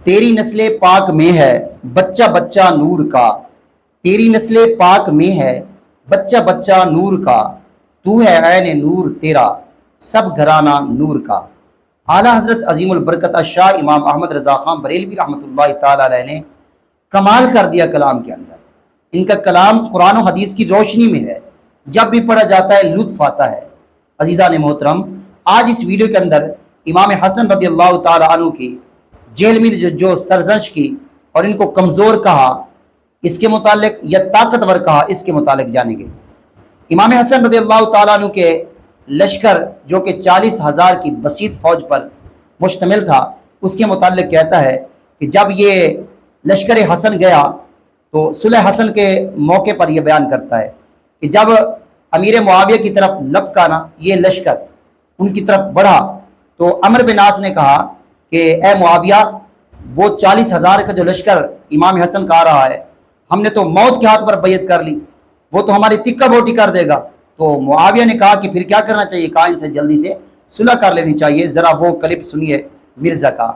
तेरी नस्ले पाक में है बच्चा बच्चा नूर का, तेरी नस्ले पाक में है बच्चा बच्चा नूर का, तू है ऐन नूर तेरा सब घराना नूर का। आला हजरत अजीमुल बरकत शाह इमाम अहमद रज़ा खान बरेलवी रहमतुल्लाह ताला अलैह ने कमाल कर दिया कलाम के अंदर। इनका कलाम कुरान और हदीस की रोशनी में है, जब भी पढ़ा जाता है लुत्फ आता है। अजीज़ा ने मोहतरम, आज इस वीडियो के अंदर इमाम हसन रज़ियल्लाहु ताला अन्हु की जेल में जो सरजश की और इनको कमज़ोर कहा, इसके मुतालिक या ताकतवर कहा, इसके मुतालिक जानेंगे। इमाम हसन रज़ियल्लाहु ताला अन्हु के लश्कर जो कि 40,000 की बसीत फ़ौज पर मुश्तमिल था, उसके मुतालिक कहता है कि जब ये लश्कर हसन गया तो सुलह हसन के मौके पर यह बयान करता है कि जब अमीर मुआविया की तरफ लपका ना ये लश्कर उनकी तरफ बढ़ा तो अमर बिन आस ने कहा कि ए मुआविया, वो 40,000 का जो लश्कर इमाम हसन का आ रहा है, हमने तो मौत के हाथ पर बैयत कर ली, वो तो हमारी तिक्का बोटी कर देगा। तो मुआविया ने कहा कि फिर क्या करना चाहिए, कहा इनसे जल्दी से सुलह कर लेनी चाहिए। जरा वो क्लिप सुनिए मिर्जा का।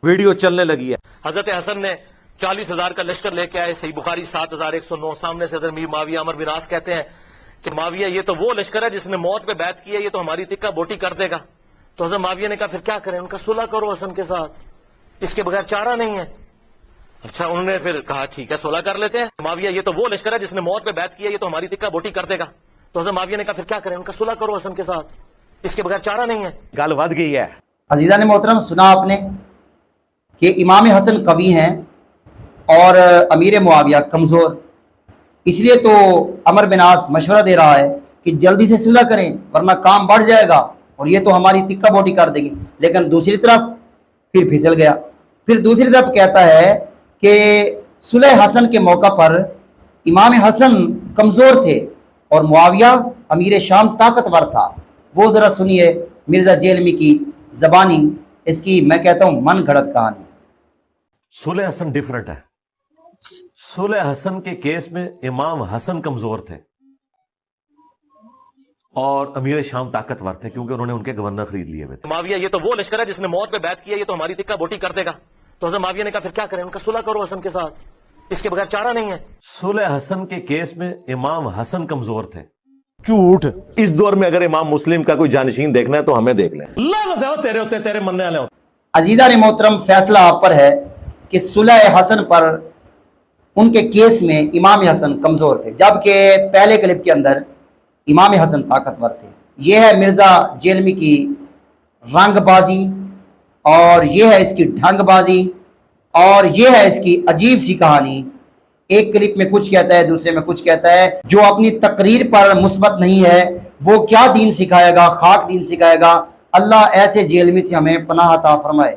वीडियो चलने लगी है। हजरत हसन ने 40,000 का लश्कर लेके आए, सही बुखारी 7,109। सामने से मीर माविया अमर बिन आस कहते हैं कि माविया ये तो वो लश्कर है जिसने मौत पे बैत की है, ये तो हमारी तिक्का बोटी कर देगा। तो हजरत माविया ने कहा फिर क्या करें, उनका सुलह करो हसन के साथ, इसके बगैर चारा नहीं है। अच्छा, उन्होंने फिर कहा ठीक है सुलह कर लेते हैं। माविया ये तो वो लश्कर है जिसने मौत पे बैत की है, ये तो हमारी तिक्का बोटी कर देगा। तो हजरत माविया ने कहा फिर क्या करें, उनका सुलह करो हसन के साथ, इसके बगैर चारा नहीं है। गल वध गई है। अजीज़ा ने मोहतरम, सुना आपने कि इमाम हसन कवि हैं और अमीर मुआविया कमज़ोर, इसलिए तो अमर बिन आस मशवरा दे रहा है कि जल्दी से सुलह करें वरना काम बढ़ जाएगा और ये तो हमारी तिक्का बोटी कर देगी। लेकिन दूसरी तरफ फिर फिसल गया। फिर दूसरी तरफ कहता है कि सुलह हसन के मौका पर इमाम हसन कमज़ोर थे और मुआविया अमीर शाम ताकतवर था। वो ज़रा सुनिए मिर्ज़ा जेलमी की ज़बानी, इसकी मैं कहता हूँ मन घड़त कहानी। सुलह हसन डिफरेंट है। सुलह हसन के केस में इमाम हसन कमजोर थे और अमीर शाम ताकतवर थे क्योंकि उन्होंने उनके गवर्नर खरीद लिए हुए थे। माविया ये तो वो लश्कर है जिसने मौत पे बैत किया, ये तो हमारी तिक्का बोटी कर देगा। तो हजरत माविया ने कहा फिर क्या करें, उनका सुलह करो हसन के साथ, इसके बगैर चारा नहीं है। सुलह हसन के केस में इमाम हसन कमजोर थे। झूठ। इस दौर में अगर इमाम मुस्लिम का कोई जानशीन देखना है तो हमें देख लें। तेरे होते तेरे मनने वाले होते। अजीज़ा ने मोहतरम, फैसला आप पर है कि सुलह हसन पर उनके केस में इमाम हसन कमज़ोर थे, जबकि पहले क्लिप के अंदर इमाम हसन ताकतवर थे। यह है मिर्ज़ा जेलमी की रंगबाजी और यह है इसकी ढंगबाजी और यह है इसकी अजीब सी कहानी। एक क्लिप में कुछ कहता है, दूसरे में कुछ कहता है। जो अपनी तकरीर पर मुस्बत नहीं है वो क्या दीन सिखाएगा, खाक दीन सिखाएगा। अल्लाह ऐसे जेलमी से हमें पनाह अता फरमाए।